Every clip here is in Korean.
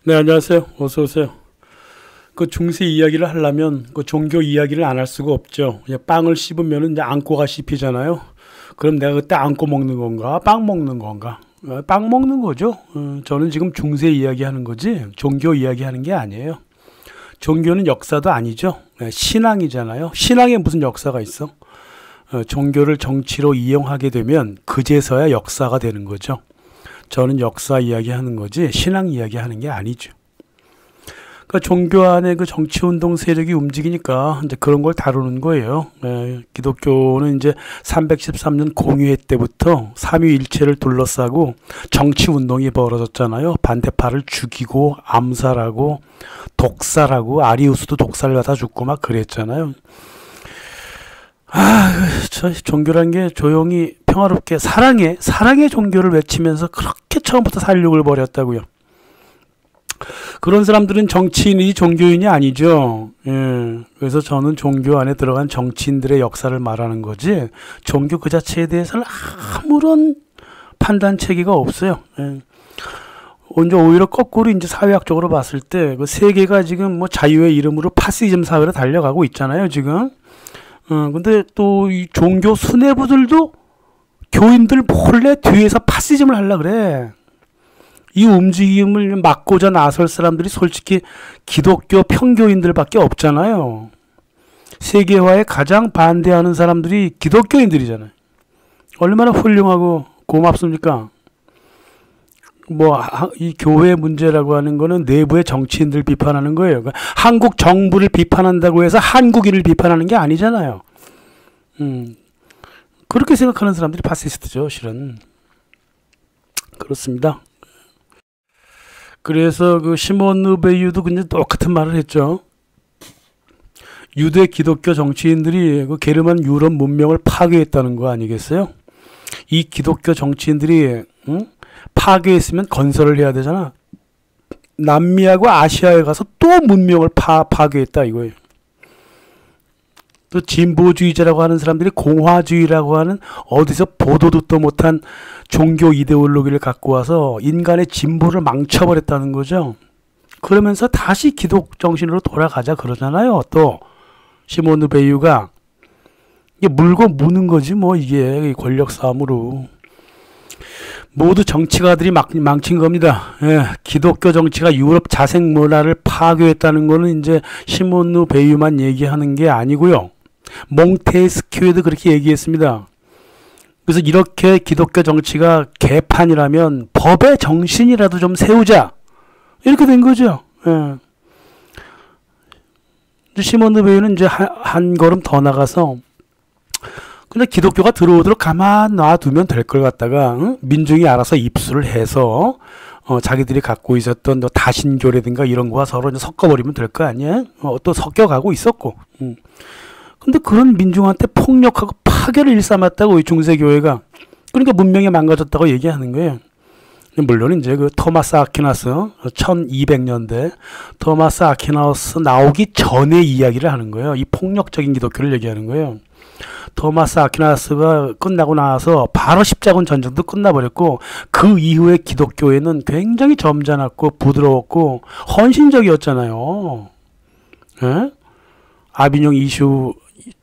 네, 안녕하세요. 어서 오세요. 그 중세 이야기를 하려면 그 종교 이야기를 안 할 수가 없죠. 이제 빵을 씹으면 이제 안고가 씹히잖아요. 그럼 내가 그때 안고 먹는 건가? 빵 먹는 건가? 빵 먹는 거죠. 저는 지금 중세 이야기 하는 거지 종교 이야기 하는 게 아니에요. 종교는 역사도 아니죠. 신앙이잖아요. 신앙에 무슨 역사가 있어? 종교를 정치로 이용하게 되면 그제서야 역사가 되는 거죠. 저는 역사 이야기 하는 거지 신앙 이야기 하는 게 아니죠. 그러니까 종교 안에 그 정치운동 세력이 움직이니까 이제 그런 걸 다루는 거예요. 기독교는 이제 313년 공유회 때부터 삼위일체를 둘러싸고 정치운동이 벌어졌잖아요. 반대파를 죽이고 암살하고 독살하고 아리우스도 독살 받아 죽고 막 그랬잖아요. 저 종교란 게 조용히 평화롭게 사랑의 종교를 외치면서 그렇게 처음부터 살육을 벌였다고요. 그런 사람들은 정치인이 종교인이 아니죠. 그래서 저는 종교 안에 들어간 정치인들의 역사를 말하는 거지 종교 그 자체에 대해서는 아무런 판단 체계가 없어요. 먼저 오히려 거꾸로 이제 사회학적으로 봤을 때 그 세계가 지금 뭐 자유의 이름으로 파시즘 사회로 달려가고 있잖아요, 지금. 근데 또 이 종교 수뇌부들도 교인들 몰래 뒤에서 파시즘을 하려고 그래. 이 움직임을 막고자 나설 사람들이 솔직히 기독교 평교인들밖에 없잖아요. 세계화에 가장 반대하는 사람들이 기독교인들이잖아요. 얼마나 훌륭하고 고맙습니까? 이 교회 문제라고 하는 거는 내부의 정치인들 비판하는 거예요. 그러니까 한국 정부를 비판한다고 해서 한국인을 비판하는 게 아니잖아요. 그렇게 생각하는 사람들이 파시스트죠, 실은. 그렇습니다. 그래서 그 시몬 르베유도 그냥 똑같은 말을 했죠. 유대 기독교 정치인들이 그 게르만 유럽 문명을 파괴했다는 거 아니겠어요? 이 기독교 정치인들이 파괴했으면 건설을 해야 되잖아. 남미하고 아시아에 가서 또 문명을 파괴했다 이거예요. 또 진보주의자라고 하는 사람들이 공화주의라고 하는 어디서 보도 듣도 못한 종교 이데올로기를 갖고 와서 인간의 진보를 망쳐버렸다는 거죠. 그러면서 다시 기독 정신으로 돌아가자 그러잖아요. 또 시몬 르베유가 이게 물고 무는 거지 뭐 이게 권력 싸움으로. 모두 정치가들이 망친 겁니다. 기독교 정치가 유럽 자색 문화를 파괴했다는 거는 이제 시몬 르베유만 얘기하는 게 아니고요. 몽테스키에도 그렇게 얘기했습니다. 그래서 이렇게 기독교 정치가 개판이라면 법의 정신이라도 좀 세우자. 이렇게 된 거죠. 시몬 르베유는 이제 한 걸음 더 나가서 근데 기독교가 들어오도록 가만 놔두면 될 걸 갖다가 민중이 알아서 입수를 해서 자기들이 갖고 있었던 다신교라든가 이런 거와 서로 이제 섞어버리면 될 거 아니야? 또 섞여가고 있었고. 근데 그런 민중한테 폭력하고 파괴를 일삼았다고 이 중세교회가. 그러니까 문명이 망가졌다고 얘기하는 거예요. 물론 이제 그 토마스 아퀴나스 1200년대 토마스 아퀴나스 나오기 전에 이야기를 하는 거예요. 이 폭력적인 기독교를 얘기하는 거예요. 토마스 아퀴나스가 끝나고 나서 바로 십자군 전쟁도 끝나버렸고 그 이후에 기독교회는 굉장히 점잖았고 부드러웠고 헌신적이었잖아요. 아비뇽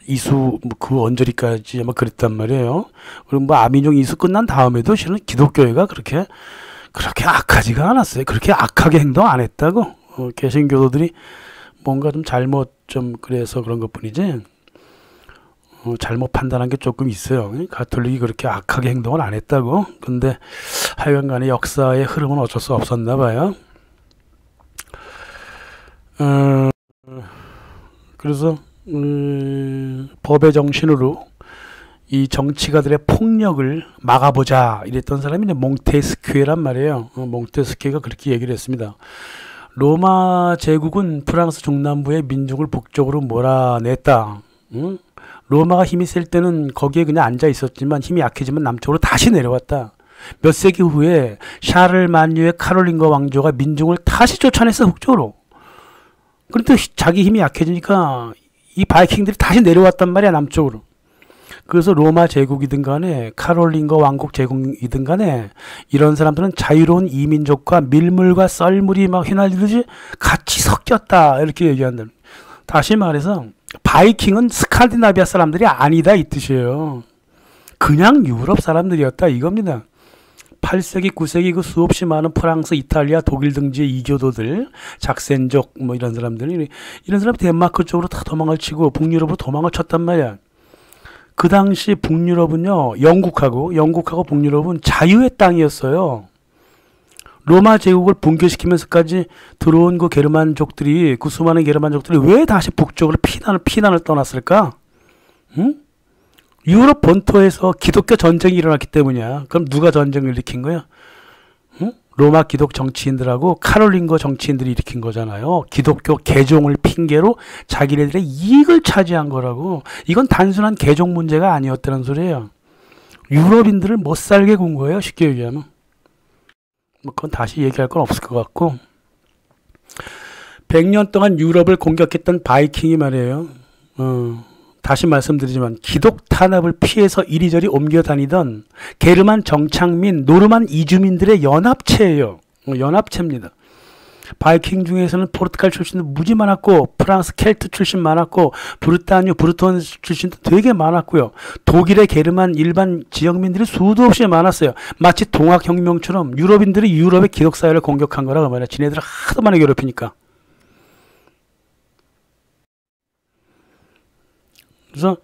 이수 그 언저리까지 아마 그랬단 말이에요. 그럼 뭐 아비뇽 이수 끝난 다음에도 실은 기독교회가 그렇게 악하지가 않았어요. 그렇게 악하게 행동 안 했다고. 개신교도들이 뭔가 좀 잘못 좀 그래서 그런 것뿐이지. 잘못 판단한 게 조금 있어요. 가톨릭이 그렇게 악하게 행동을 안 했다고. 근데 하여간간에 역사의 흐름은 어쩔 수 없었나 봐요. 그래서 법의 정신으로 이 정치가들의 폭력을 막아보자 이랬던 사람이 이제 몽테스키에란 말이에요. 몽테스키가 그렇게 얘기를 했습니다. 로마 제국은 프랑스 중남부의 민중을 북쪽으로 몰아냈다. 로마가 힘이 셀 때는 거기에 그냥 앉아 있었지만 힘이 약해지면 남쪽으로 다시 내려왔다. 몇 세기 후에 샤를마뉴의 카롤린거 왕조가 민중을 다시 쫓아냈어 북쪽으로. 그런데 자기 힘이 약해지니까 이 바이킹들이 다시 내려왔단 말이야 남쪽으로. 그래서 로마 제국이든 간에 카롤린거 왕국 제국이든 간에 이런 사람들은 자유로운 이민족과 밀물과 썰물이 막 휘날리듯이 같이 섞였다 이렇게 얘기한다. 다시 말해서 바이킹은 스칸디나비아 사람들이 아니다 이 뜻이에요. 그냥 유럽 사람들이었다 이겁니다. 8세기, 9세기 그 수없이 많은 프랑스, 이탈리아, 독일 등지의 이교도들, 작센족 뭐 이런 사람들이 이런 사람이 덴마크 쪽으로 다 도망을 치고 북유럽으로 도망을 쳤단 말이야. 그 당시 북유럽은요, 영국하고 북유럽은 자유의 땅이었어요. 로마 제국을 붕괴시키면서까지 들어온 그 게르만족들이, 그 수많은 게르만족들이 왜 다시 북쪽으로 피난을 떠났을까? 응? 유럽 본토에서 기독교 전쟁이 일어났기 때문이야. 그럼 누가 전쟁을 일으킨 거야? 응? 로마 기독 정치인들하고 카롤린거 정치인들이 일으킨 거잖아요. 기독교 개종을 핑계로 자기네들의 이익을 차지한 거라고. 이건 단순한 개종 문제가 아니었다는 소리예요. 유럽인들을 못 살게 군 거예요. 쉽게 얘기하면. 뭐 그건 다시 얘기할 건 없을 것 같고. 100년 동안 유럽을 공격했던 바이킹이 말이에요. 다시 말씀드리지만 기독 탄압을 피해서 이리저리 옮겨 다니던 게르만 정착민, 노르만 이주민들의 연합체예요. 연합체입니다. 바이킹 중에서는 포르투갈 출신도 무지 많았고, 프랑스 켈트 출신 많았고, 브루톤 출신도 되게 많았고요. 독일의 게르만 일반 지역민들이 수도 없이 많았어요. 마치 동학혁명처럼 유럽인들이 유럽의 기독사회를 공격한 거라 그 말이야. 지네들을 하도 많이 괴롭히니까. 그래서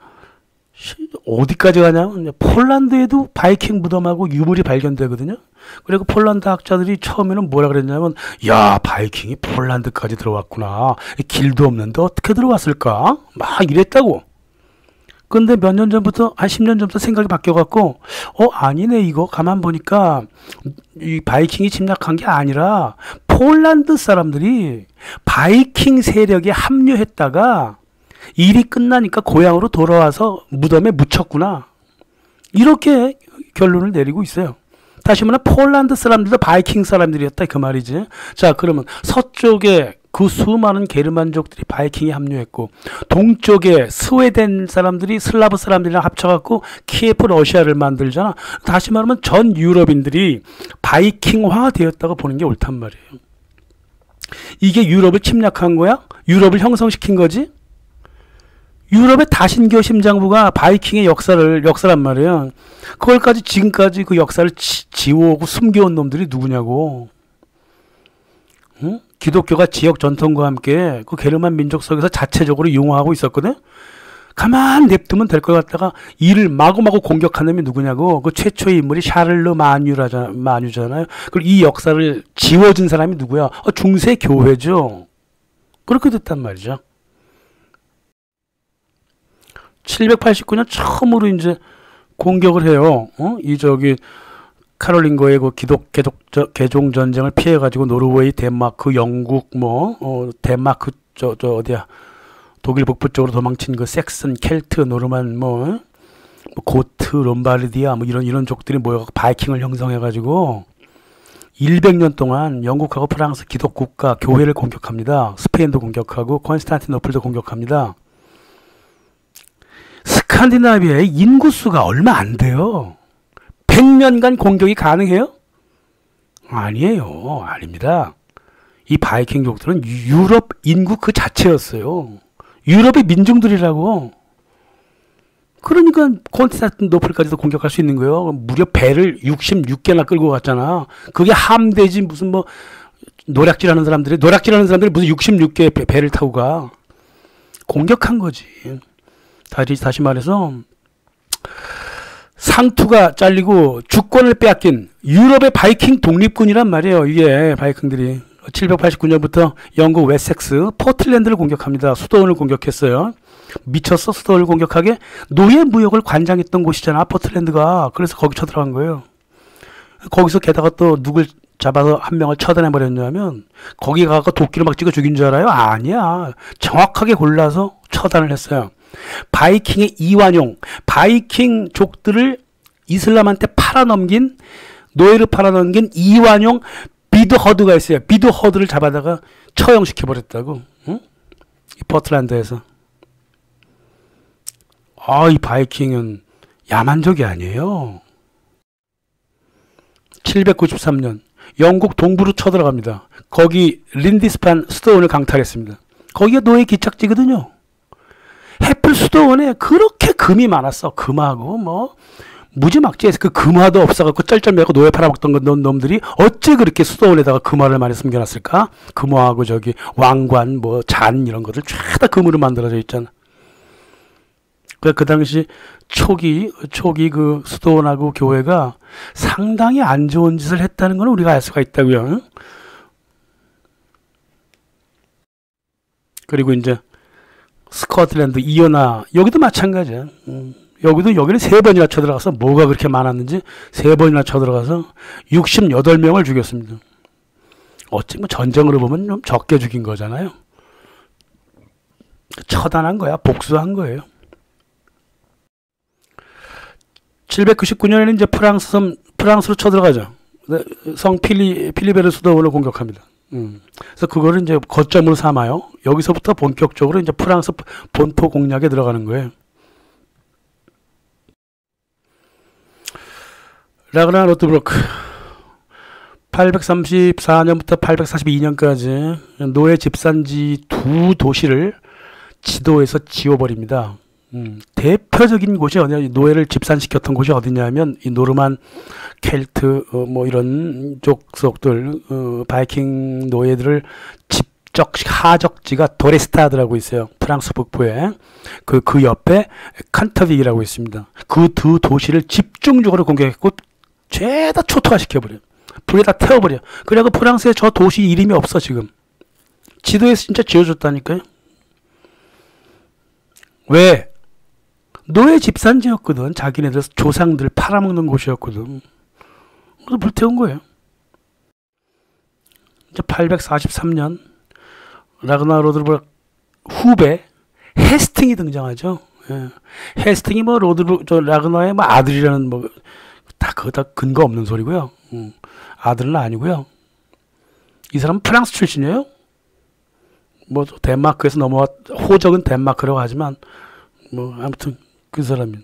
어디까지 가냐면 폴란드에도 바이킹 무덤하고 유물이 발견되거든요. 그리고 폴란드 학자들이 처음에는 뭐라 그랬냐면, 야, 바이킹이 폴란드까지 들어왔구나. 길도 없는데 어떻게 들어왔을까? 막 이랬다고. 근데 몇 년 전부터, 한 10년 전부터 생각이 바뀌어갖고, 아니네, 이거. 가만 보니까, 이 바이킹이 침략한 게 아니라, 폴란드 사람들이 바이킹 세력에 합류했다가, 일이 끝나니까 고향으로 돌아와서 무덤에 묻혔구나. 이렇게 결론을 내리고 있어요. 다시 말하면 폴란드 사람들도 바이킹 사람들이었다 그 말이지. 자, 그러면 서쪽에 그 수많은 게르만족들이 바이킹에 합류했고, 동쪽에 스웨덴 사람들이 슬라브 사람들이랑 합쳐갖고 키예프 러시아를 만들잖아. 다시 말하면 전 유럽인들이 바이킹화 되었다고 보는 게 옳단 말이에요. 이게 유럽을 침략한 거야? 유럽을 형성시킨 거지? 유럽의 다신교 심장부가 바이킹의 역사란 말이에요. 그걸까지 지금까지 그 역사를 지워오고 숨겨온 놈들이 누구냐고. 응? 기독교가 지역 전통과 함께 그 게르만 민족 속에서 자체적으로 융화하고 있었거든. 가만 냅두면 될 것 같다가 이를 마구마구 공격한 놈이 누구냐고. 그 최초의 인물이 샤를르 마뉴잖아요. 그리고 이 역사를 지워준 사람이 누구야? 중세 교회죠. 그렇게 됐단 말이죠. 789년 처음으로 이제 공격을 해요. 카롤린거의 그 기독 개종 전쟁을 피해 가지고 노르웨이, 덴마크, 영국 덴마크 어디야? 독일 북부 쪽으로 도망친 그 섹슨, 켈트, 노르만 고트, 롬바르디아 이런 족들이 모여 바이킹을 형성해 가지고 100년 동안 영국하고 프랑스 기독 국가 교회를 공격합니다. 스페인도 공격하고 콘스탄티노플도 공격합니다. 스칸디나비아의 인구수가 얼마 안 돼요. 100년간 공격이 가능해요? 아니에요. 아닙니다. 이 바이킹족들은 유럽 인구 그 자체였어요. 유럽의 민중들이라고. 그러니까 콘스탄티노플까지도 공격할 수 있는 거예요. 무려 배를 66개나 끌고 갔잖아. 그게 함대지 무슨 노략질하는 사람들이 무슨 66개 배를 타고 가. 공격한 거지. 다시 말해서 상투가 잘리고 주권을 빼앗긴 유럽의 바이킹 독립군이란 말이에요. 이게 바이킹들이 789년부터 영국 웨섹스 포틀랜드를 공격합니다. 수도원을 공격했어요. 미쳤어. 수도원을 공격하게. 노예 무역을 관장했던 곳이잖아, 포틀랜드가. 그래서 거기 쳐들어간 거예요. 거기서 게다가 또 누굴 잡아서 한 명을 처단해버렸냐면, 거기 가서 도끼로 막 찍어 죽인 줄 알아요? 아니야. 정확하게 골라서 처단을 했어요. 바이킹의 이완용, 바이킹족들을 이슬람한테 노예를 팔아넘긴 이완용 비드허드가 있어요. 비드허드를 잡아다가 처형시켜버렸다고. 응? 이 포틀랜드에서. 이 바이킹은 야만족이 아니에요. 793년 영국 동부로 쳐들어갑니다. 거기 린디스판 수도원을 강탈했습니다. 거기가 노예 기착지거든요. 해플 수도원에 그렇게 금이 많았어. 금하고 뭐 무지막지해서 그 금화도 없어갖고 쩔쩔매고 노예 팔아먹던 놈들이 어째 그렇게 수도원에다가 금화를 많이 숨겨놨을까? 금화하고 저기 왕관 뭐 잔 이런 것들 죄다 금으로 만들어져 있잖아. 그 당시 초기 그 수도원하고 교회가 상당히 안 좋은 짓을 했다는 걸 우리가 알 수가 있다고요. 그리고 이제 스코틀랜드 이어나 여기도 마찬가지야. 여기는 3번이나 쳐들어가서 뭐가 그렇게 많았는지 3번이나 쳐들어가서 68명을 죽였습니다. 어찌 뭐 전쟁으로 보면 좀 적게 죽인 거잖아요. 처단한 거야. 복수한 거예요. 799년에는 이제 프랑스로 쳐들어가죠. 성 필리베르 수도원을 공격합니다. 그래서 그거를 이제 거점으로 삼아요. 여기서부터 본격적으로 이제 프랑스 본토 공략에 들어가는 거예요. 라그나 로트브루크 834년부터 842년까지 노예 집산지 2도시를 지도에서 지워버립니다. 대표적인 곳이 어디냐, 노예를 집산시켰던 곳이 어디냐면 이 노르만 켈트 뭐 이런 족속들 바이킹 노예들을 하적지가 도레스타드라고 있어요. 프랑스 북부에 그 옆에 칸터빅이라고 있습니다. 그 두 도시를 집중적으로 공격했고 죄다 초토화시켜버려요. 불에다 태워버려. 그래갖고 프랑스에 저 도시 이름이 없어. 지금 지도에서 진짜 지어줬다니까요. 왜? 노예 집산지였거든. 자기네들 조상들 팔아먹는 곳이었거든. 그래서 불태운 거예요. 이제 843년 라그나 로드브르크 후배 헤스팅이 등장하죠. 예. 헤스팅이 뭐 라그나의 뭐 아들이라는 뭐 그거 다 근거 없는 소리고요. 아들은 아니고요. 이 사람은 프랑스 출신이에요. 뭐 덴마크에서 호적은 덴마크라고 하지만 뭐 아무튼 그 사람이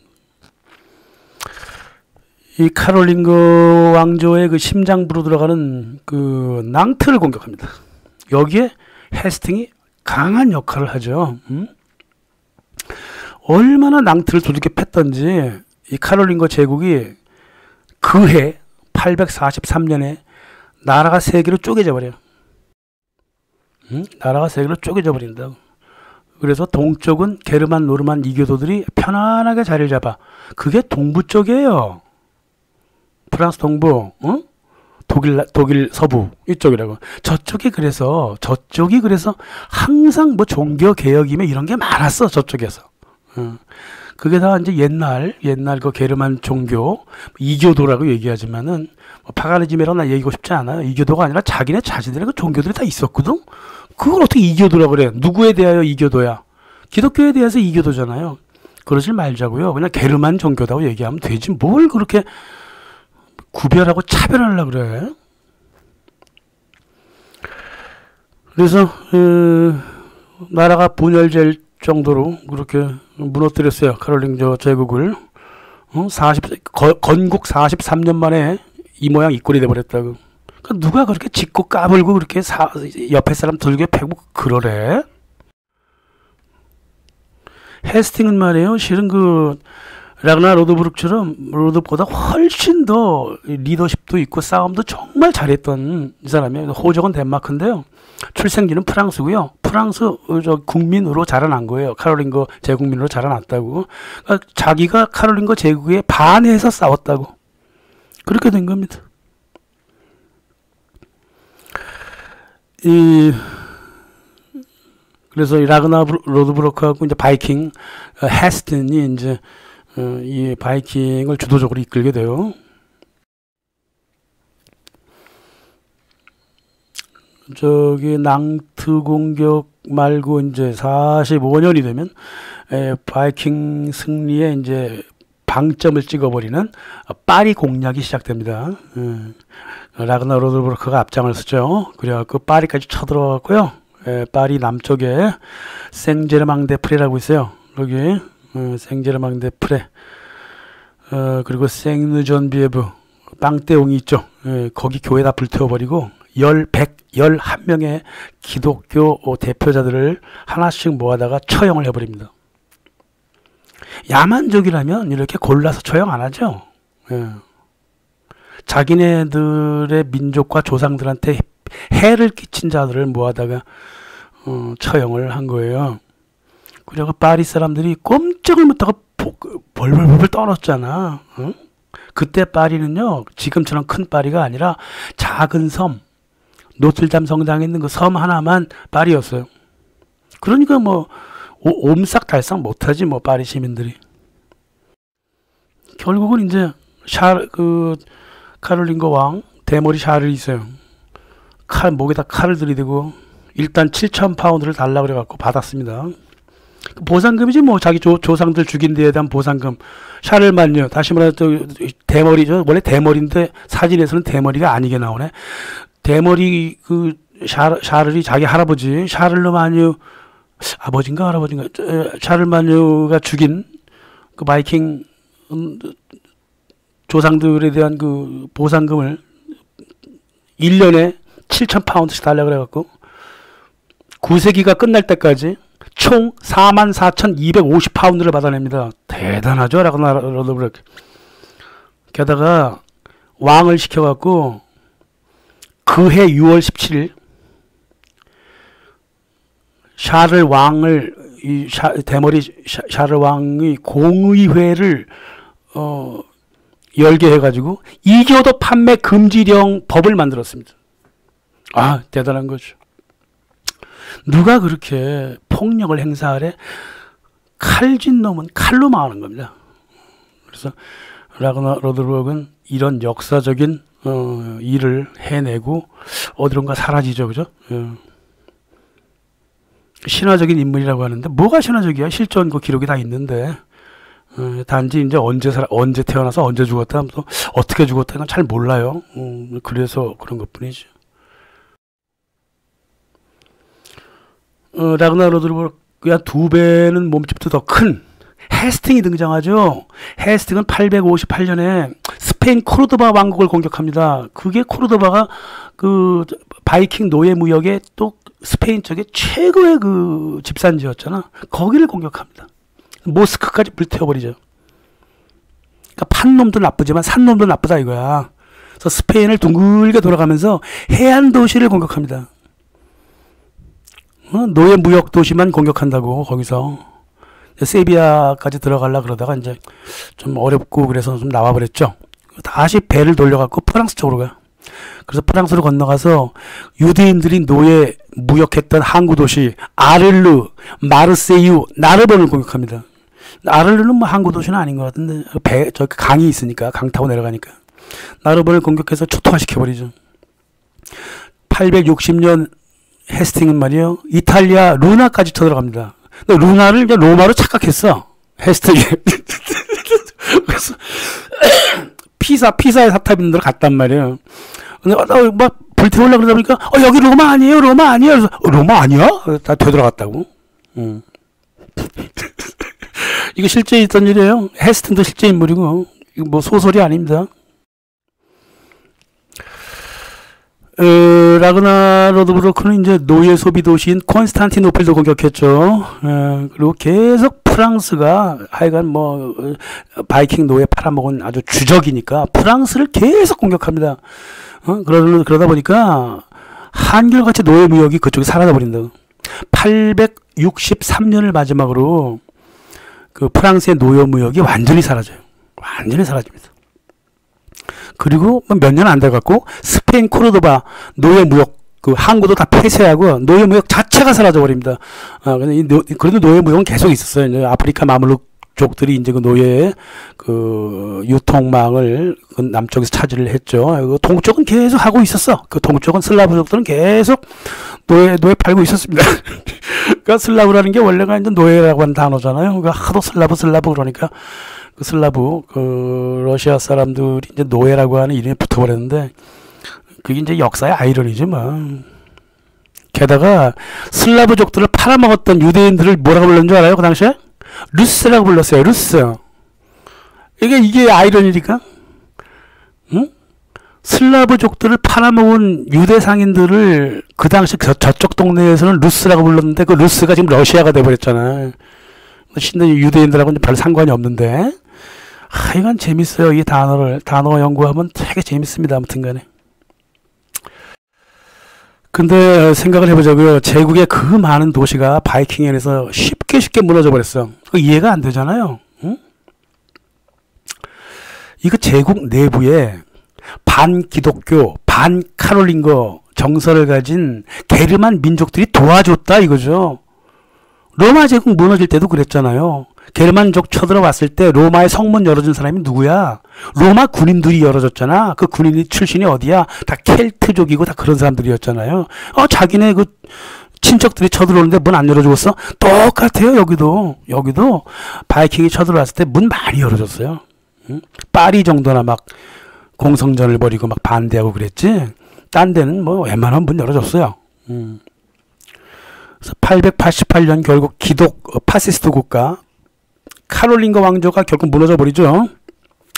이 카롤링거 왕조의 그 심장부로 들어가는 그 낭트를 공격합니다. 여기에 헤스팅이 강한 역할을 하죠. 얼마나 낭트를 두둑게 팼던지 이 카롤링거 제국이 그해 843년에 나라가 3개로 쪼개져 버려요. 나라가 3개로 쪼개져 버린다고. 그래서 동쪽은 게르만 노르만 이교도들이 편안하게 자리를 잡아. 그게 동부 쪽이에요. 프랑스 동부, 독일 서부 이쪽이라고. 저쪽이 그래서 항상 뭐 종교 개혁이면 이런 게 많았어. 저쪽에서. 그게 다 이제 옛날 그 게르만 종교 이교도라고 얘기하지만은 뭐 파가니즘이라고 나 얘기하고 싶지 않아요. 이교도가 아니라 자기네 자신들의 그 종교들이 다 있었거든. 그걸 어떻게 이교도라고 그래? 누구에 대하여 이교도야? 기독교에 대해서 이교도잖아요. 그러지 말자고요. 그냥 게르만 종교다고 얘기하면 되지. 뭘 그렇게 구별하고 차별하려고 그래? 그래서 나라가 분열될 정도로 그렇게 무너뜨렸어요. 카롤링저 제국을. 건국 43년 만에 이 모양 이 꼴이 돼버렸다고. 그러니까 누가 그렇게 짖고 까불고 그렇게 옆에 사람 들게 패고 그러래? 헤스팅은 말이에요. 실은 그 라그나 로드보다 훨씬 더 리더십도 있고 싸움도 정말 잘했던 이 사람이에요. 호적은 덴마크인데요. 출생지는 프랑스고요. 프랑스 국민으로 자라난 거예요. 카롤링거 제국민으로 자라났다고. 그러니까 자기가 카롤링거 제국에 반해서 싸웠다고. 그렇게 된 겁니다. 그래서 이 라그나 로드브로크하고 이제 바이킹 헤스틴이 이제 이 바이킹을 주도적으로 이끌게 돼요. 저기 낭트 공격 말고 이제 45년이 되면 바이킹 승리에 이제 방점을 찍어버리는 파리 공략이 시작됩니다. 라그나 로드브로크가 앞장을 서죠. 그래갖고 파리까지 쳐들어갔고요. 파리 남쪽에 생제르망 데 프레라고 있어요. 여기 생제르망 데 프레. 그리고 생르전비에브 빵대웅이 있죠. 거기 교회다 불태워버리고 111명의 기독교 대표자들을 하나씩 모아다가 처형을 해버립니다. 야만족이라면 이렇게 골라서 처형 안 하죠. 자기네들의 민족과 조상들한테 해를 끼친 자들을 모아다가 처형을 한 거예요. 그리고 파리 사람들이 꼼짝을 못하고 벌벌벌 떨었잖아. 그때 파리는요, 지금처럼 큰 파리가 아니라 작은 섬, 노틀담 성당에 있는 그 섬 하나만 파리였어요. 그러니까 뭐 옴싹달싹 못하지 뭐 파리 시민들이. 결국은 이제 카롤린거 왕 대머리 샤를이 있어요. 목에다 칼을 들이대고 일단 7,000파운드를 달라고 그래갖고 받았습니다. 보상금이지 뭐, 자기 조상들 죽인 데에 대한 보상금. 샤를만요, 다시 말해서 대머리죠. 원래 대머리인데 사진에서는 대머리가 아니게 나오네. 대머리 샤를이 자기 할아버지 샤를르마뉴 아버지인가 할아버지인가 샤를마뉴가 죽인 그 바이킹 조상들에 대한 그 보상금을 1년에 7,000파운드씩 달라고 그래갖고 9세기가 끝날 때까지 총 44,250파운드를 받아냅니다. 대단하죠? 라그나로드브르크. 게다가 왕을 시켜갖고 그해 6월 17일 샤를 왕을 대머리 샤를 왕의 공의회를 열게 해가지고 이교도 판매 금지령 법을 만들었습니다. 아, 대단한 거죠. 누가 그렇게 폭력을 행사하래? 칼진 놈은 칼로 망하는 겁니다. 그래서 라그나 로드버그는 이런 역사적인 일을 해내고 어디론가 사라지죠, 그죠? 신화적인 인물이라고 하는데 뭐가 신화적이야? 실존 그 기록이 다 있는데 단지 이제 언제 태어나서 언제 죽었다, 또 어떻게 죽었다는 잘 몰라요. 그래서 그런 것뿐이죠. 라그나 로드버그야 2배는 몸집도 더 큰 헤스팅이 등장하죠. 헤스팅은 858년에 스페인 코르도바 왕국을 공격합니다. 그게 코르도바가 그 바이킹 노예 무역의 또 스페인 쪽에 최고의 그 집산지였잖아. 거기를 공격합니다. 모스크까지 불태워버리죠. 그러니까 판 놈도 나쁘지만 산 놈도 나쁘다 이거야. 그래서 스페인을 둥글게 돌아가면서 해안 도시를 공격합니다. 노예 무역 도시만 공격한다고. 거기서 세비야까지 들어가려 그러다가 이제 좀 어렵고 그래서 좀 나와버렸죠. 다시 배를 돌려갖고 프랑스 쪽으로 가. 그래서 프랑스로 건너가서 유대인들이 노예 무역했던 항구 도시 아를르, 마르세유, 나르본을 공격합니다. 아를르는 뭐 항구 도시는 아닌 것 같은데 저 강이 있으니까 강 타고 내려가니까 나르본을 공격해서 초토화시켜버리죠. 860년 헤스팅은 말이요, 이탈리아 루나까지 쳐들어갑니다. 근데 루나를 이제 로마로 착각했어, 헤스팅이. 그래서 피사의 사탑인들 갔단 말이에요. 근데 막 불태우려고 그러다 보니까 여기 로마 아니에요, 로마 아니에요. 그래서 로마 아니야? 다 되돌아갔다고. 이거 실제 있던 일이에요. 헤스팅도 실제 인물이고 이거 뭐 소설이 아닙니다. 라그나 로드브르크는 이제 노예 소비 도시인 콘스탄티노플도 공격했죠. 그리고 계속 프랑스가 하여간 뭐 바이킹 노예 팔아먹은 아주 주적이니까 프랑스를 계속 공격합니다. 그러다 보니까 한결같이 노예 무역이 그쪽에 사라져버린다. 863년을 마지막으로 그 프랑스의 노예 무역이 완전히 사라져요. 완전히 사라집니다. 그리고 몇 년 안 돼갖고 스페인 코르도바 노예 무역 그 항구도 다 폐쇄하고 노예 무역 자체가 사라져 버립니다. 그래도 노예 무역은 계속 있었어요. 이제 아프리카 마물룩족들이 이제 그 노예의 그 유통망을 그 남쪽에서 차지를 했죠. 그 동쪽은 계속 하고 있었어. 그 동쪽은 슬라브족들은 계속 노예 팔고 있었습니다. 그러니까 슬라브라는 게 원래가 이제 노예라고 하는 단어잖아요. 그러니까 하도 슬라브 그러니까. 그 슬라브, 그 러시아 사람들이 이제 노예라고 하는 이름이 붙어버렸는데 그게 이제 역사의 아이러니지 뭐. 게다가 슬라브족들을 팔아먹었던 유대인들을 뭐라고 불렀는 줄 알아요? 그 당시에? 루스라고 불렀어요. 루스. 이게 아이러니니까. 응? 슬라브족들을 팔아먹은 유대 상인들을 그 당시 저쪽 동네에서는 루스라고 불렀는데 그 루스가 지금 러시아가 돼버렸잖아. 신는 유대인들하고는 별 상관이 없는데. 이건 재밌어요. 이 단어 연구하면 되게 재밌습니다. 아무튼 간에. 근데 생각을 해보자고요. 제국의 그 많은 도시가 바이킹에 의해서 쉽게 무너져 버렸어. 이해가 안 되잖아요. 응? 이거 제국 내부에 반기독교, 반카톨릭어 정서를 가진 게르만 민족들이 도와줬다 이거죠. 로마 제국 무너질 때도 그랬잖아요. 게르만족 쳐들어왔을 때 로마의 성문 열어준 사람이 누구야? 로마 군인들이 열어줬잖아. 그 군인이 출신이 어디야? 다 켈트족이고 다 그런 사람들이었잖아요. 자기네 그 친척들이 쳐들어오는데 문 안 열어주었어? 똑같아요. 여기도 바이킹이 쳐들어왔을 때 문 많이 열어줬어요. 응? 파리 정도나 막 공성전을 벌이고 막 반대하고 그랬지. 딴 데는 뭐 웬만하면 문 열어줬어요. 그래서 888년 결국 파시스트 국가 카롤링거 왕조가 결국 무너져 버리죠.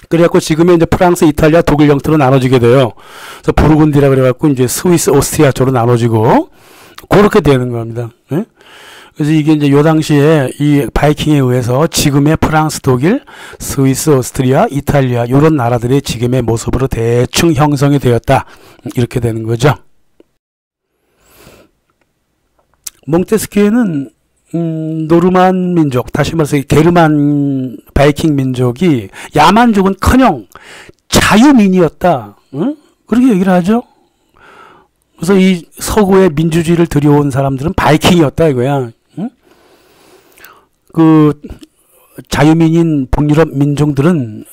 그래갖고 지금의 이제 프랑스, 이탈리아, 독일 영토로 나눠지게 돼요. 그래서 부르군디라 그래갖고 이제 스위스, 오스트리아 쪽으로 나눠지고 그렇게 되는 겁니다. 네? 그래서 이게 이제 요 당시에 이 바이킹에 의해서 지금의 프랑스, 독일, 스위스, 오스트리아, 이탈리아 이런 나라들이 지금의 모습으로 대충 형성이 되었다. 이렇게 되는 거죠. 몽테스키에는 노르만 민족, 다시 말해서 게르만 바이킹 민족이 야만족은커녕 자유민이었다. 응? 그렇게 얘기를 하죠. 그래서 이 서구의 민주주의를 들여온 사람들은 바이킹이었다 이거야. 응? 그 자유민인 북유럽 민족들은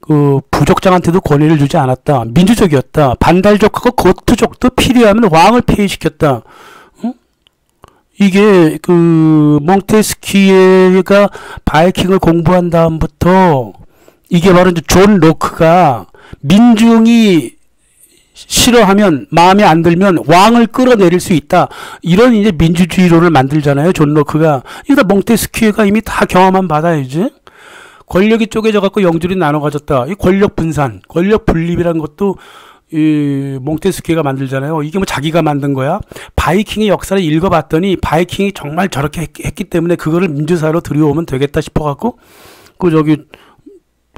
그 부족장한테도 권위를 주지 않았다. 민주적이었다. 반달족하고 고트족도 필요하면 왕을 폐위시켰다. 이게 그 몽테스키에가 바이킹을 공부한 다음부터 이게 바로 이제 존 로크가 민중이 싫어하면 마음에 안 들면 왕을 끌어내릴 수 있다. 이런 이제 민주주의론을 만들잖아요. 존 로크가. 이거 몽테스키에가 이미 다 경험한 바다이지. 권력이 쪼개져 갖고 영줄이 나눠 가졌다. 이 권력 분산, 권력 분립이라는 것도 이 몽테스키가 만들잖아요. 이게 뭐 자기가 만든 거야? 바이킹의 역사를 읽어봤더니 바이킹이 정말 저렇게 했기 때문에 그거를 민주사회로 들여오면 되겠다 싶어갖고 그 저기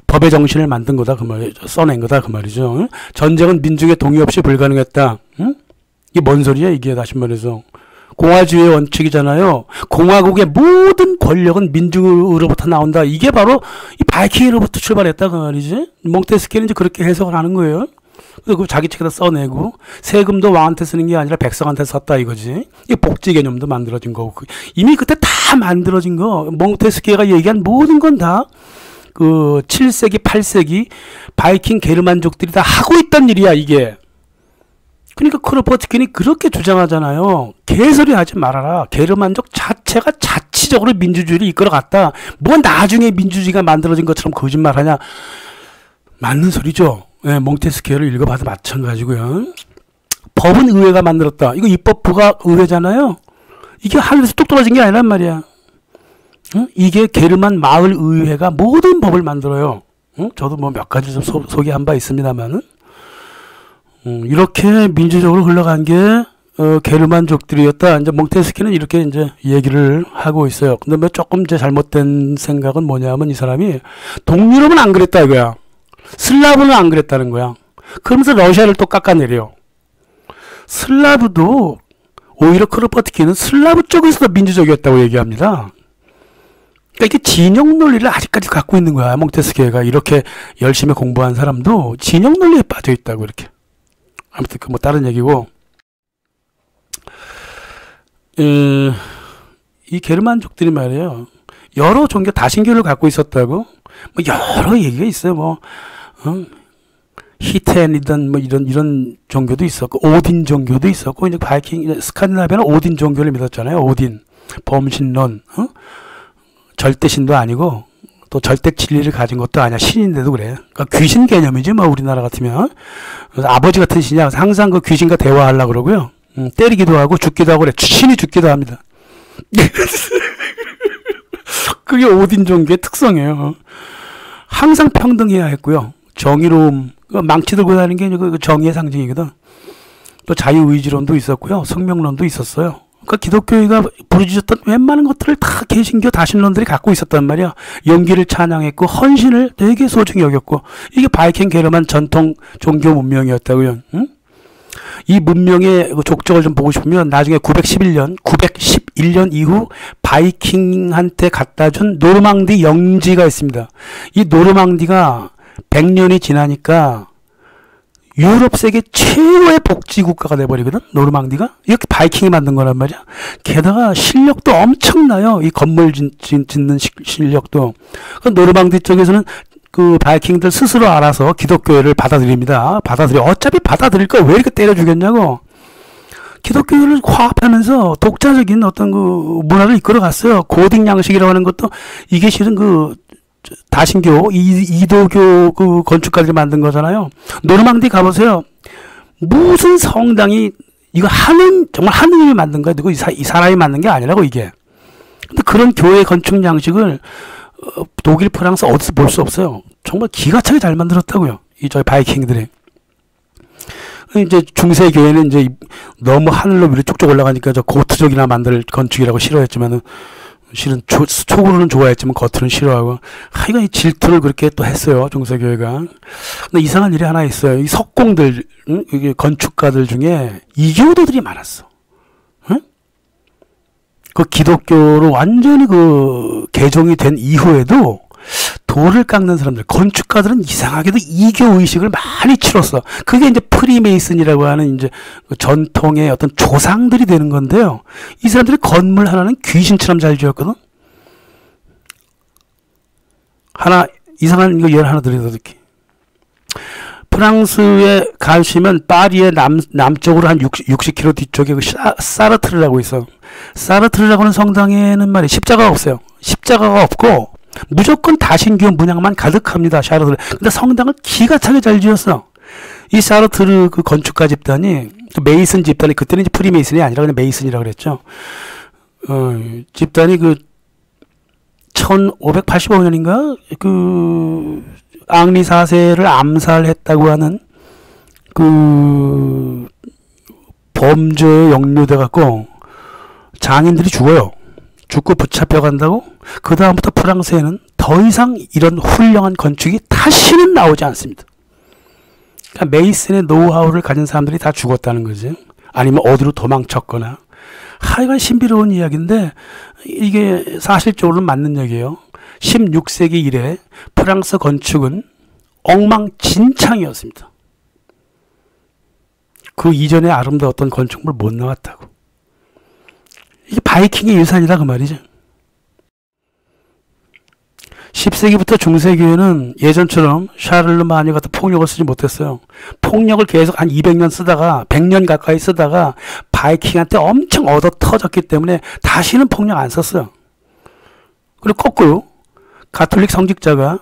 법의 정신을 만든 거다 그 말이죠. 써낸 거다 그 말이죠. 응? 전쟁은 민중의 동의 없이 불가능했다. 응? 이게 뭔 소리야 이게 다시 말해서 공화주의의 원칙이잖아요. 공화국의 모든 권력은 민중으로부터 나온다. 이게 바로 이 바이킹으로부터 출발했다 그 말이지. 몽테스키는 이제 그렇게 해석을 하는 거예요. 그래서 그 자기 책에다 써내고 세금도 왕한테 쓰는 게 아니라 백성한테 썼다 이거지. 이 복지 개념도 만들어진 거고 이미 그때 다 만들어진 거. 몽테스키가 얘기한 모든 건 다 그 7세기 8세기 바이킹 게르만족들이 다 하고 있던 일이야 이게. 그러니까 크로포트킨이 그렇게 주장하잖아요. 개소리 하지 말아라. 게르만족 자체가 자치적으로 민주주의를 이끌어갔다. 뭐 나중에 민주주의가 만들어진 것처럼 거짓말하냐. 맞는 소리죠. 네, 몽테스키를 읽어봐도 마찬가지고요. 법은 의회가 만들었다. 이거 입법부가 의회잖아요. 이게 하늘에서 뚝 떨어진 게 아니란 말이야. 응? 이게 게르만 마을 의회가 모든 법을 만들어요. 응? 저도 뭐 몇 가지 좀 소개한 바 있습니다만은 이렇게 민주적으로 흘러간 게 게르만족들이었다. 이제 몽테스키는 이렇게 이제 얘기를 하고 있어요. 근데 뭐 조금 제 잘못된 생각은 뭐냐면 이 사람이 동유럽은 안 그랬다 이거야. 슬라브는 안 그랬다는 거야. 그러면서 러시아를 또 깎아내려. 슬라브도 오히려 크로포트킨은 슬라브 쪽에서도 민주적이었다고 얘기합니다. 그러니까 이게 진영 논리를 아직까지 갖고 있는 거야. 몽테스키가 이렇게 열심히 공부한 사람도 진영 논리에 빠져 있다고 이렇게. 아무튼 그 뭐 다른 얘기고. 이 게르만족들이 말이에요. 여러 종교 다신교를 갖고 있었다고. 뭐 여러 얘기가 있어요. 뭐 히텐이든 뭐 이런 종교도 있었고 오딘 종교도 있었고 이제 바이킹 스칸디나비아는 오딘 종교를 믿었잖아요. 오딘 범신론. 절대신도 아니고 또 절대 진리를 가진 것도 아니야. 신인데도 그래. 그러니까 귀신 개념이지 뭐 우리나라 같으면. 그래서 아버지 같은 신이야. 항상 그 귀신과 대화하려고 그러고요. 때리기도 하고 죽기도 하고 그래. 신이 죽기도 합니다. 그게 오딘 종교의 특성이에요. 항상 평등해야 했고요. 정의로움, 망치 들고 다니는 게 그 정의의 상징이거든. 또 자유의지론도 있었고요. 성명론도 있었어요. 그러니까 기독교회가 부르짖었던 웬만한 것들을 다 개신교 다신론들이 갖고 있었단 말이야. 영기를 찬양했고 헌신을 되게 소중히 여겼고 이게 바이킹 게르만 전통 종교 문명이었다고요. 응? 이 문명의 족적을 좀 보고 싶으면 나중에 911년 이후 바이킹한테 갖다 준 노르망디 영지가 있습니다. 이 노르망디가 100년이 지나니까 유럽 세계 최고의 복지 국가가 돼버리거든. 노르망디가 이렇게 바이킹이 만든 거란 말이야. 게다가 실력도 엄청나요. 이 건물 짓는 실력도. 그 노르망디 쪽에서는 그 바이킹들 스스로 알아서 기독교회를 받아들입니다. 어차피 받아들일 거 왜 이렇게 때려 주겠냐고. 기독교회를 화합하면서 독자적인 어떤 그 문화를 이끌어갔어요. 고딕 양식이라고 하는 것도 이게 실은 그 다신교, 이도교 그 건축가들이 만든 거잖아요. 노르망디 가보세요. 무슨 성당이, 이거 정말 하느님이 만든 거야. 이 사람이 만든 게 아니라고, 이게. 근데 그런 교회 건축 양식을 독일, 프랑스 어디서 볼 수 없어요. 정말 기가 차게 잘 만들었다고요. 저희 바이킹들이. 이제 중세 교회는 이제 너무 하늘로 위로 쭉쭉 올라가니까 저 고트적이나 만들 건축이라고 싫어했지만은, 실은 속으로는 좋아했지만 겉으로는 싫어하고 하여간 이 질투를 그렇게 또 했어요. 중세교회가. 근데 이상한 일이 하나 있어요. 이 석공들, 이게 건축가들 중에 이교도들이 많았어. 응? 그 기독교로 완전히 그 개종이 된 이후에도 돌을 깎는 사람들, 건축가들은 이상하게도 이교 의식을 많이 치렀어. 그게 이제 프리메이슨이라고 하는 이제 그 전통의 어떤 조상들이 되는 건데요. 이 사람들이 건물 하나는 귀신처럼 잘 지었거든. 이상한 거 예를 하나 드릴게. 프랑스에 가시면 파리의 남쪽으로 한 60km 뒤쪽에 그 사르트르라고 있어. 사르트르라고 하는 성당에는 말이야 십자가가 없어요. 십자가가 없고 무조건 다신교 문양만 가득합니다. 샤르트르. 근데 성당을 기가 차게 잘 지었어. 이 샤르트르 그 건축가 집단이, 그 메이슨 집단이, 그때는 이제 프리메이슨이 아니라 그냥 메이슨이라고 그랬죠. 집단이 그 1585년인가 그 앙리 4세를 암살했다고 하는 그 범죄에 역류돼 갖고 장인들이 죽어요. 죽고 붙잡혀 간다고? 그 다음부터 프랑스에는 더 이상 이런 훌륭한 건축이 다시는 나오지 않습니다. 그러니까 메이슨의 노하우를 가진 사람들이 다 죽었다는 거지. 아니면 어디로 도망쳤거나. 하여간 신비로운 이야기인데 이게 사실적으로는 맞는 얘기예요. 16세기 이래 프랑스 건축은 엉망진창이었습니다. 그 이전에 아름다웠던 건축물 못 나왔다고. 이게 바이킹의 유산이다 그 말이죠. 10세기부터 중세교회는 예전처럼 샤를르마니 같은 폭력을 쓰지 못했어요. 폭력을 계속 한 200년 쓰다가 100년 가까이 쓰다가 바이킹한테 엄청 얻어 터졌기 때문에 다시는 폭력 안 썼어요. 그리고 거꾸로 가톨릭 성직자가,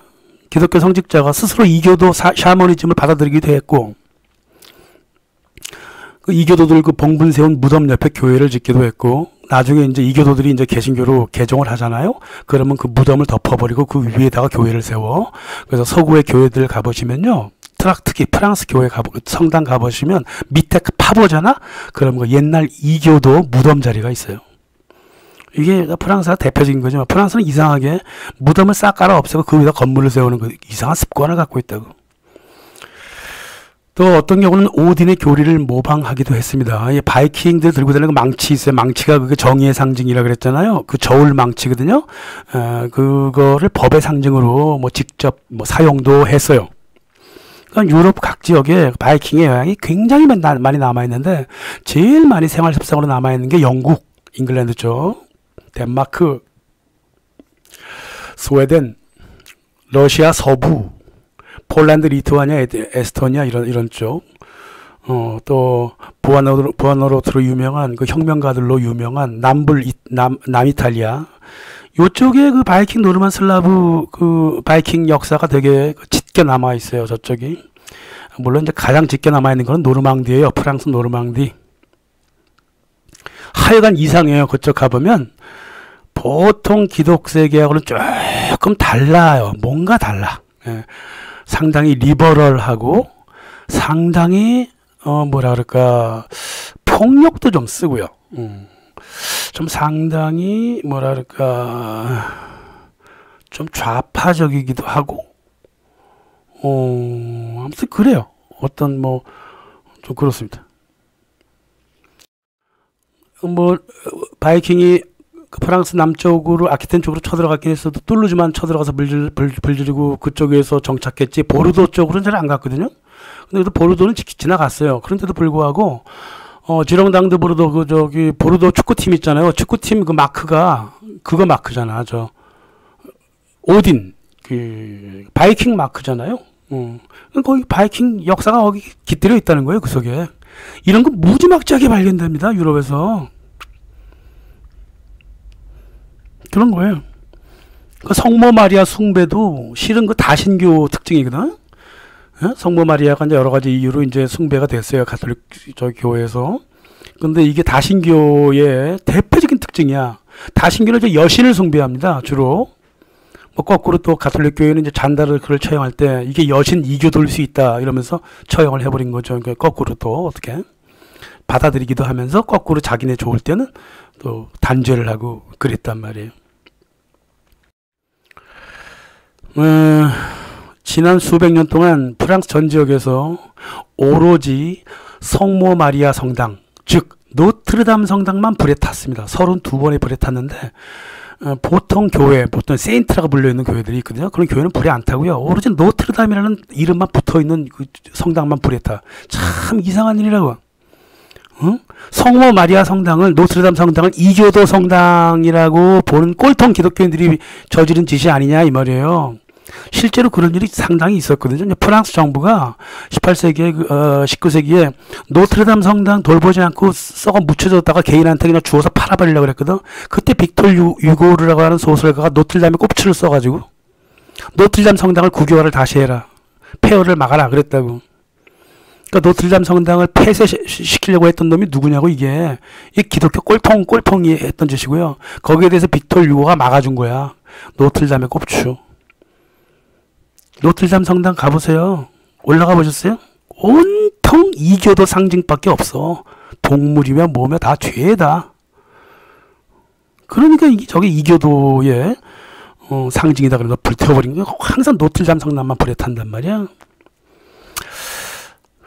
기독교 성직자가 스스로 이교도 샤머니즘을 받아들이기도 했고, 그 이교도들 그 봉분 세운 무덤 옆에 교회를 짓기도 했고, 나중에 이제 이교도들이 이제 개신교로 개종을 하잖아요. 그러면 그 무덤을 덮어버리고 그 위에다가 교회를 세워. 그래서 서구의 교회들 가보시면요, 특히 프랑스 교회 성당 가보시면 밑에 파보잖아. 그러면 그 옛날 이교도 무덤 자리가 있어요. 이게 프랑스가 대표적인 거죠. 프랑스는 이상하게 무덤을 싹 깔아 없애고 그 위에다 건물을 세우는 그 이상한 습관을 갖고 있다고. 또 어떤 경우는 오딘의 교리를 모방하기도 했습니다. 이 바이킹들 들고 다니는 망치 있어요. 망치가 그게 정의의 상징이라 그랬잖아요. 그 저울 망치거든요. 그거를 법의 상징으로 뭐 직접 뭐 사용도 했어요. 그러니까 유럽 각 지역에 바이킹의 영향이 굉장히 많이 남아있는데 제일 많이 생활 습성으로 남아있는 게 영국, 잉글랜드 쪽, 덴마크, 스웨덴, 러시아 서부, 폴란드, 리투아니아, 에스토니아 이런 쪽, 또 부아노로트로 유명한 그 혁명가들로 유명한 남이탈리아 요쪽에 그 바이킹 노르만 슬라브 그 바이킹 역사가 되게 짙게 남아 있어요. 저쪽이. 물론 이제 가장 짙게 남아 있는 건 노르망디예요. 프랑스 노르망디. 하여간 이상해요. 그쪽 가보면 보통 기독세계하고는 조금 달라요. 뭔가 달라. 예, 상당히 리버럴하고 상당히 뭐라 그럴까 폭력도 좀 쓰고요. 좀 상당히 뭐라 그럴까 좀 좌파적이기도 하고 아무튼 그래요. 어떤 뭐 좀 그렇습니다. 뭐 바이킹이 그 프랑스 남쪽으로 아키텐 쪽으로 쳐들어갔긴 했어도 툴루즈만 쳐들어가서 불지르고 그쪽에서 정착했지 보르도 쪽으로는 잘 안 갔거든요. 근데 그래도 보르도는 지나갔어요. 그런데도 불구하고 지렁당드 보르도 그 저기 보르도 축구팀 있잖아요. 축구팀 그 마크가 그거 마크잖아. 저 오딘 그 바이킹 마크잖아요. 거기 바이킹 역사가 거기 깃들여 있다는 거예요. 그 속에 이런 거 무지막지하게 발견됩니다. 유럽에서 그런 거예요. 그 성모 마리아 숭배도 실은 그 다신교 특징이거든. 성모 마리아가 이제 여러 가지 이유로 이제 숭배가 됐어요. 가톨릭 저 교회에서. 근데 이게 다신교의 대표적인 특징이야. 다신교는 이제 여신을 숭배합니다. 주로. 뭐 거꾸로 또 가톨릭 교회는 이제 잔다르크를 처형할 때 이게 여신 이교도일 수 있다 이러면서 처형을 해버린 거죠. 그러니까 거꾸로 또 어떻게 받아들이기도 하면서 거꾸로 자기네 좋을 때는 또 단죄를 하고 그랬단 말이에요. 지난 수백 년 동안 프랑스 전 지역에서 오로지 성모 마리아 성당, 즉 노트르담 성당만 불에 탔습니다. 32번에 불에 탔는데 보통 교회, 보통 세인트라고 불려있는 교회들이 있거든요. 그런 교회는 불에 안 타고요. 오로지 노트르담이라는 이름만 붙어있는 그 성당만 불에 타. 참 이상한 일이라고. 성모 마리아 성당을, 노트르담 성당을 이교도 성당이라고 보는 꼴통 기독교인들이 저지른 짓이 아니냐 이 말이에요. 실제로 그런 일이 상당히 있었거든요. 프랑스 정부가 18세기에 19세기에 노트르담 성당 돌보지 않고 썩어 묻혀졌다가 개인한테 그냥 주워서 팔아버리려고 그랬거든. 그때 빅톨 유고르라고 하는 소설가가 노트르담에 꼽추를 써가지고 노트르담 성당을 국유화를 다시 해라, 폐허를 막아라 그랬다고. 그러니까 노트르담 성당을 폐쇄시키려고 했던 놈이 누구냐고. 이게 기독교 꼴통이 했던 짓이고요. 거기에 대해서 빅톨 유고가 막아준 거야. 노트르담의 꼽추. 노트르담 성당 가보세요. 올라가 보셨어요? 온통 이교도 상징밖에 없어. 동물이며 뭐며 다 죄다. 그러니까 저게 이교도의 상징이다 그래서 불태워버린 게 항상 노트르담 성당만 불에 탄단 말이야.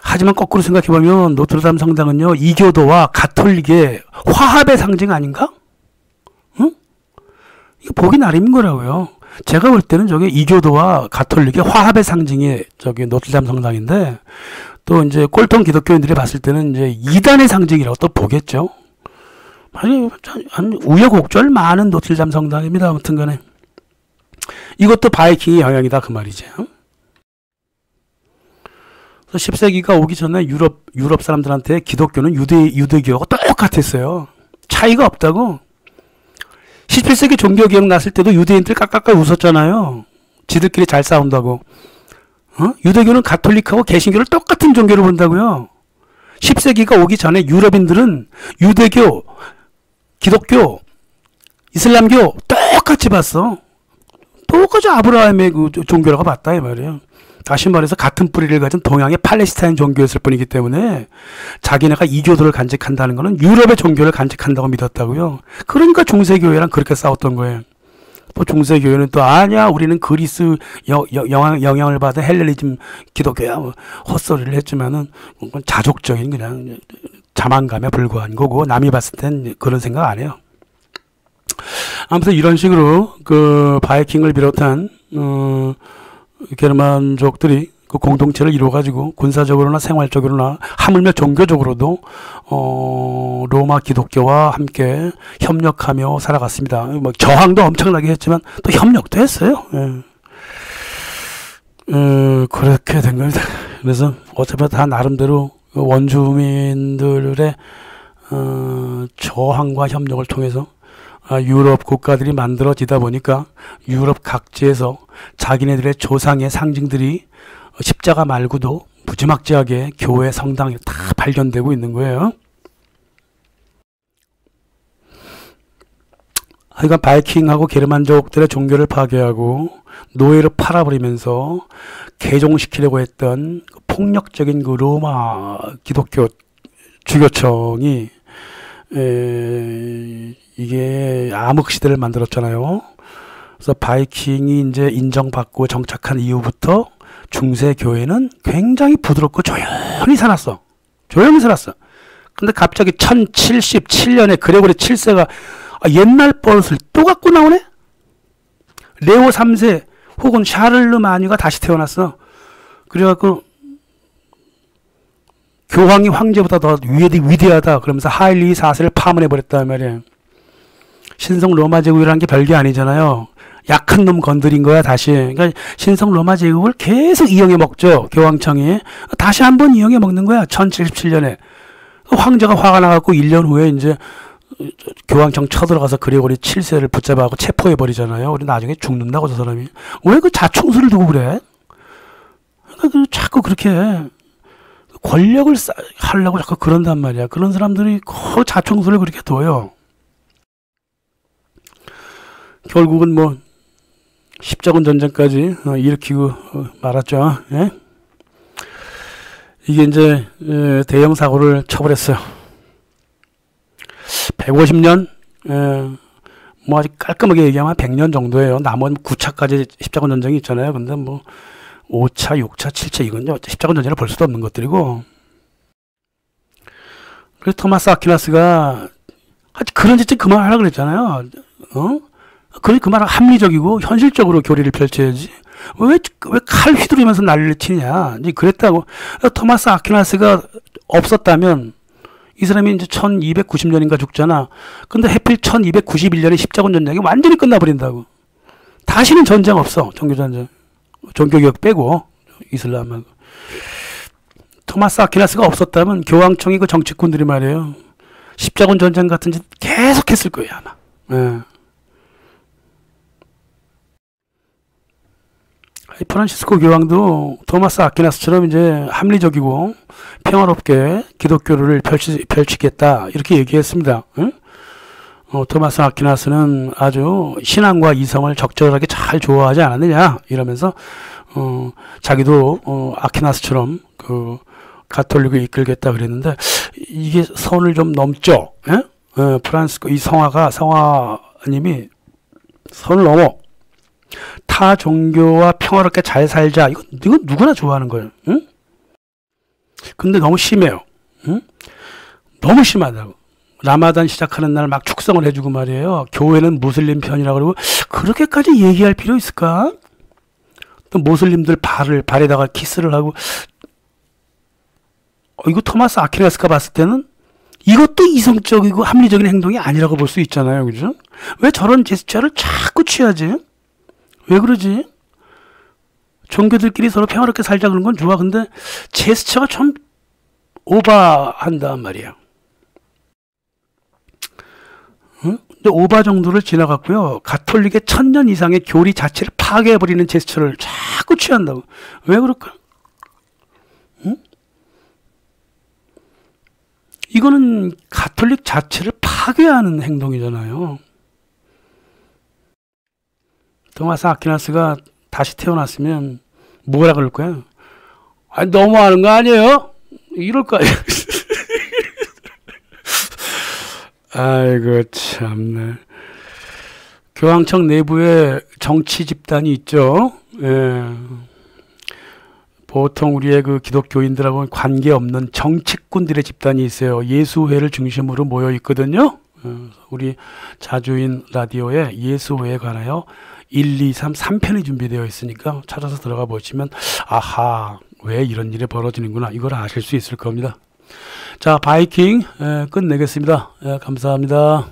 하지만 거꾸로 생각해보면 노트르담 성당은요, 이교도와 가톨릭의 화합의 상징 아닌가? 응? 이거 보기 나름인 거라고요. 제가 볼 때는 저게 이교도와 가톨릭의 화합의 상징이 저기 노트르담 성당인데, 또 이제 꼴통 기독교인들이 봤을 때는 이제 이단의 상징이라고 또 보겠죠. 아니, 한 우여곡절 많은 노트르담 성당입니다. 아무튼 간에. 이것도 바이킹의 영향이다 그 말이죠. 10세기가 오기 전에 유럽 사람들한테 기독교는 유대교하고 똑같았어요. 차이가 없다고. 17세기 종교개혁 났을 때도 유대인들 깍깍깍 웃었잖아요. 지들끼리 잘 싸운다고. 유대교는 가톨릭하고 개신교를 똑같은 종교로 본다고요. 10세기가 오기 전에 유럽인들은 유대교, 기독교, 이슬람교 똑같이 봤어. 똑같이 아브라함의 그 종교라고 봤다 이 말이에요. 다시 말해서 같은 뿌리를 가진 동양의 팔레스타인 종교였을 뿐이기 때문에 자기네가 이교도를 간직한다는 것은 유럽의 종교를 간직한다고 믿었다고요. 그러니까 중세교회랑 그렇게 싸웠던 거예요. 또 중세교회는 또 아니야 우리는 그리스 영향을 받은 헬레니즘 기독교야 뭐 헛소리를 했지만은 자족적인 그냥 자만감에 불과한 거고 남이 봤을 땐 그런 생각 안 해요. 아무튼 이런 식으로 그 바이킹을 비롯한 게르만족들이 그 공동체를 이루어가지고 군사적으로나 생활적으로나 하물며 종교적으로도 로마 기독교와 함께 협력하며 살아갔습니다. 뭐 저항도 엄청나게 했지만 또 협력도 했어요. 그렇게 된 겁니다. 그래서 어차피 다 나름대로 원주민들의 저항과 협력을 통해서 유럽 국가들이 만들어지다 보니까 유럽 각지에서 자기네들의 조상의 상징들이 십자가 말고도 무지막지하게 교회 성당에 다 발견되고 있는 거예요. 하여간 바이킹하고 게르만족들의 종교를 파괴하고 노예로 팔아버리면서 개종시키려고 했던 폭력적인 그 로마 기독교 주교청이 이게 암흑시대를 만들었잖아요. 그래서 바이킹이 이제 인정받고 정착한 이후부터 중세 교회는 굉장히 부드럽고 조용히 살았어. 조용히 살았어. 근데 갑자기 1077년에 그레고리 7세가 옛날 버릇을 또 갖고 나오네? 레오 3세 혹은 샤를르마뉴가 다시 태어났어. 그래갖고 교황이 황제보다 더 위대하다 그러면서 하일리 4세를 파문해버렸단 말이에요. 신성 로마 제국이라는 게 별게 아니잖아요. 약한 놈 건드린 거야 다시. 그러니까 신성 로마 제국을 계속 이용해 먹죠. 교황청이. 다시 한번 이용해 먹는 거야. 1077년에. 황제가 화가 나갖고 1년 후에 이제 교황청 쳐들어가서 그레고리 7세를 붙잡아갖고 체포해버리잖아요. 우리 나중에 죽는다고 저 사람이. 왜 그 자충수를 두고 그래? 그러니까 자꾸 그렇게 권력을 하려고 자꾸 그런단 말이야. 그런 사람들이 그 자충수를 그렇게 둬요. 결국은 뭐 십자군 전쟁까지 일으키고 말았죠. 예? 이게 이제 대형 사고를 쳐버렸어요. 150년, 뭐 아직 깔끔하게 얘기하면 100년 정도예요. 나머지 9차까지 십자군 전쟁이 있잖아요. 근데 뭐 5차, 6차, 7차 이건 십자군 전쟁을 볼 수도 없는 것들이고. 그래서 토마스 아퀴나스가 그런 짓 그만하라고 그랬잖아요. 그만하고 합리적이고 현실적으로 교리를 펼쳐야지. 왜 칼 휘두르면서 난리를 치냐. 이제 그랬다고. 토마스 아퀴나스가 없었다면 이 사람이 이제 1290년인가 죽잖아. 근데 해필 1291년에 십자군 전쟁이 완전히 끝나버린다고. 다시는 전쟁 없어. 종교전쟁. 종교개혁 빼고 이슬람하고. 토마스 아퀴나스가 없었다면 교황청이 그 정치꾼들이 말이에요. 십자군 전쟁 같은 짓 계속 했을 거예요 아마. 예. 프란시스코 교황도 토마스 아퀴나스처럼 이제 합리적이고 평화롭게 기독교를 펼치겠다 이렇게 얘기했습니다. 응? 토마스 아퀴나스는 아주 신앙과 이성을 적절하게 잘 조화하지 않았느냐 이러면서 자기도 아퀴나스처럼 그 가톨릭을 이끌겠다 그랬는데 이게 선을 좀 넘죠. 프란시스코 이 성화님이 선을 넘어. 타 종교와 평화롭게 잘 살자. 이거 누구나 좋아하는 거예요. 응? 근데 너무 심해요. 응? 너무 심하다고. 라마단 시작하는 날 막 축성을 해주고 말이에요. 교회는 무슬림 편이라고 그러고 그렇게까지 얘기할 필요 있을까? 또 무슬림들 발에다가 키스를 하고 이거 토마스 아퀴나스가 봤을 때는 이것도 이성적이고 합리적인 행동이 아니라고 볼 수 있잖아요. 그죠? 왜 저런 제스처를 자꾸 취하지? 왜 그러지? 종교들끼리 서로 평화롭게 살자 그런 건 좋아. 근데 제스처가 좀 오버한단 말이야. 응? 근데 오버 정도를 지나갔고요. 가톨릭의 1000년 이상의 교리 자체를 파괴해버리는 제스처를 자꾸 취한다고. 왜 그럴까? 응? 이거는 가톨릭 자체를 파괴하는 행동이잖아요. 토마스 아퀴나스가 다시 태어났으면 뭐라 그럴 거야? 아니 너무하는 거 아니에요? 이럴 거야. 아이고 참네. 교황청 내부에 정치 집단이 있죠. 예. 보통 우리의 그 기독교인들하고는 관계없는 정치꾼들의 집단이 있어요. 예수회를 중심으로 모여 있거든요. 우리 자주인 라디오에 예수회에 관하여 1, 2, 3, 3편이 준비되어 있으니까 찾아서 들어가 보시면 아하 왜 이런 일이 벌어지는구나 이걸 아실 수 있을 겁니다. 자 바이킹 끝내겠습니다. 감사합니다.